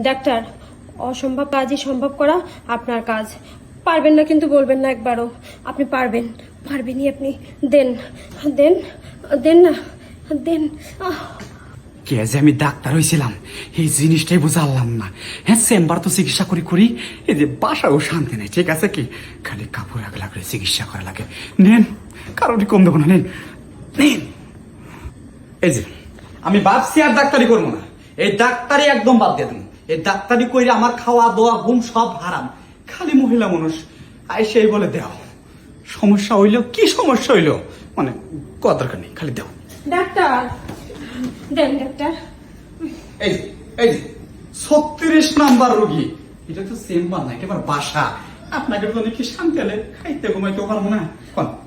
Doctor, অসম্ভব কাজই সম্ভব করা আপনার কাজ। পারবেন না কিন্তু বলবেন না একবারও। আপনি পারবেন, পারবেনই আপনি। দেন দেন দেন না, দেন। কে যে আমি ডাক্তার হয়েছিলাম এই জিনিসটাই বুঝালাম না। হ্যাঁ, চেম্বার তো চিকিৎসা করি করি, এই যে বাসাও শান্তি নেই। ঠিক আছে কি, খালি কাপড় আগলা করে চিকিৎসা করা লাগে। নেন, কারোরই কম দেবো না, নেন নেন। এই যে আমি ভাবছি আর ডাক্তারি করবো না, এই ডাক্তারি একদম বাদ দিয়ে দেবো। এই ডাক্তারি কইরে আমার খাওয়া দাওয়া ঘুম সব হারাম। খালি মহিলা মানুষ আই সেই বলে দেও, সমস্যা হইলো কি সমস্যা হইলো মানে কত দরকার নেই, খালি দেও। ডাক্তার দেন, ডাক্তার। এই যে এই যে 36 নাম্বার রোগী, এটা তো চেম্বার না, একেবারে বাসা। আপনাকে তো কি শান্তি হলে খাইতে ঘুমাইতে পারবো না।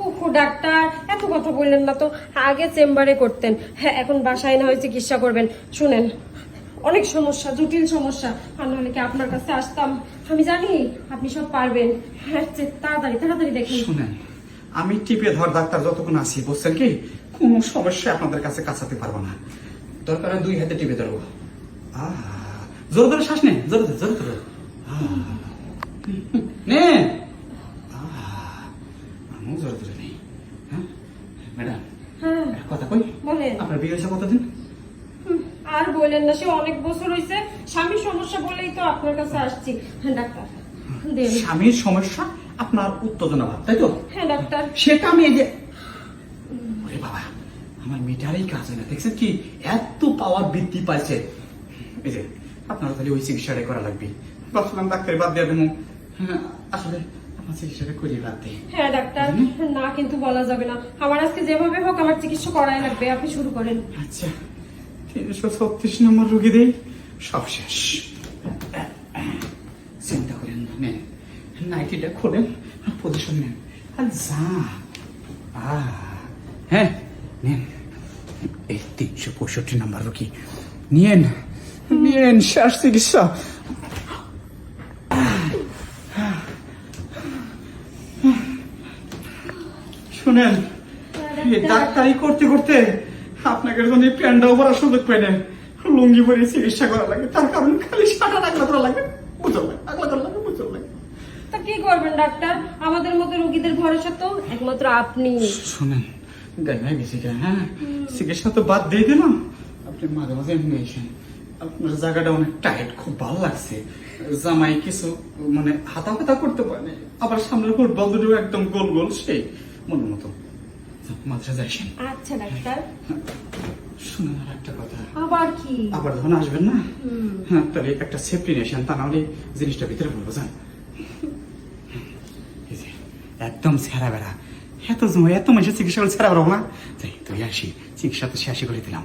ওহো ডাক্তার, এত কথা বললেন না তো। আগে চেম্বারে করতেন, হ্যাঁ এখন বাসায় না হয় চিকিৎসা করবেন। শুনেন, অনেক সমস্যা, জটিল সমস্যা। আর নাহলে কি আপনার কাছে আসতাম? আমি জানি আপনি সব পারবেন। হ্যাঁ, তাড়াতাড়ি তাড়াতাড়ি দেখুন। শুনেন, আমি টিপে ধর ডাক্তার যতক্ষণ আছি, বুঝছেন কি, কোনো সমস্যা আপনাদের কাছে কাছাতে পারবো না। দরকার হয় 2 হাতে টিপে ধরবো। জোরে জোরে শ্বাস নেন, জোরে জোরে জোরে জোরে নে। আমিও জোরে জোরে নেই। হ্যাঁ ম্যাডাম, হ্যাঁ কথা কই, বলেন। আপনার বিয়ে হয়েছে কতদিন? আর বললেন না, সে অনেক বছর হয়েছে। স্বামীর সমস্যা বলেই তো আপনার কাছে আসছি। হ্যাঁ ডাক্তার দেন। স্বামীর সমস্যা, আপনার উত্তেজনা ভাব, তাই তো? হ্যাঁ ডাক্তার। সেটা আমি এই যে, ওরে বাবা, আমার মিটারেই কাজ হয় না, দেখছেন কি এত পাওয়ার বৃদ্ধি পাইছে। এই যে আপনার তাহলে ওই চিকিৎসাটাই করা লাগবে। ভাবছিলাম ডাক্তারি বাদ দিয়ে দেবো, আসলে আপনার চিকিৎসাটা করিয়ে বাদ দিই। হ্যাঁ ডাক্তার, না কিন্তু বলা যাবে না। আমার আজকে যেভাবে হোক আমার চিকিৎসা করাই লাগবে। আপনি শুরু করেন। আচ্ছা, 336 নম্বর রোগী দেই, সব শেষ। চিন্তা করেন না, নেন নাইটিটা খোলেন, পজিশন নেন আর যা। হ্যাঁ নেন, এই 365 নম্বর রোগী নিয়েন, নিয়েন, শেষ চিকিৎসা। শুনেন, এই ডাক্তারি করতে করতে আপনাকে জন্য প্যান্ডাও ভরার সুযোগ পাই না, লুঙ্গি পরে চিকিৎসা করা লাগে। তার কারণ খালি সাটা আগলা করা লাগে, বুঝল না, আগলা করা লাগে, বুঝল না। তা কি করবেন ডাক্তার? আমাদের মতো রোগীদের ভরসা তো একমাত্র আপনি। শুনেন, গায়ে বেশি গায়ে, হ্যাঁ চিকিৎসা তো বাদ দিয়ে দিলাম, আপনি মাঝে মাঝে এমনি এসেন। আপনার জায়গাটা অনেক টাইট, খুব ভালো লাগছে। জামাই কিছু মানে হাতা ফাতা করতে পারে, আবার সামনের ফুটবল দুটো একদম গোল গোল, সেই মনের মতো। মাদ্রাসা যাইছেন? আচ্ছা ডাক্তার। শুনুন আর একটা কথা। আবার কি? আবার যখন আসবেন না, হ্যাঁ তাহলে একটা সেফটি নেশন, তা নাহলে জিনিসটা ভিতরে বলবো যান। একদম ছেঁড়া বেড়া, এত মানুষের চিকিৎসা করে ছেঁড়া বেড়াবো না। যাই তুই আসি, চিকিৎসা তো শেষই করে দিলাম।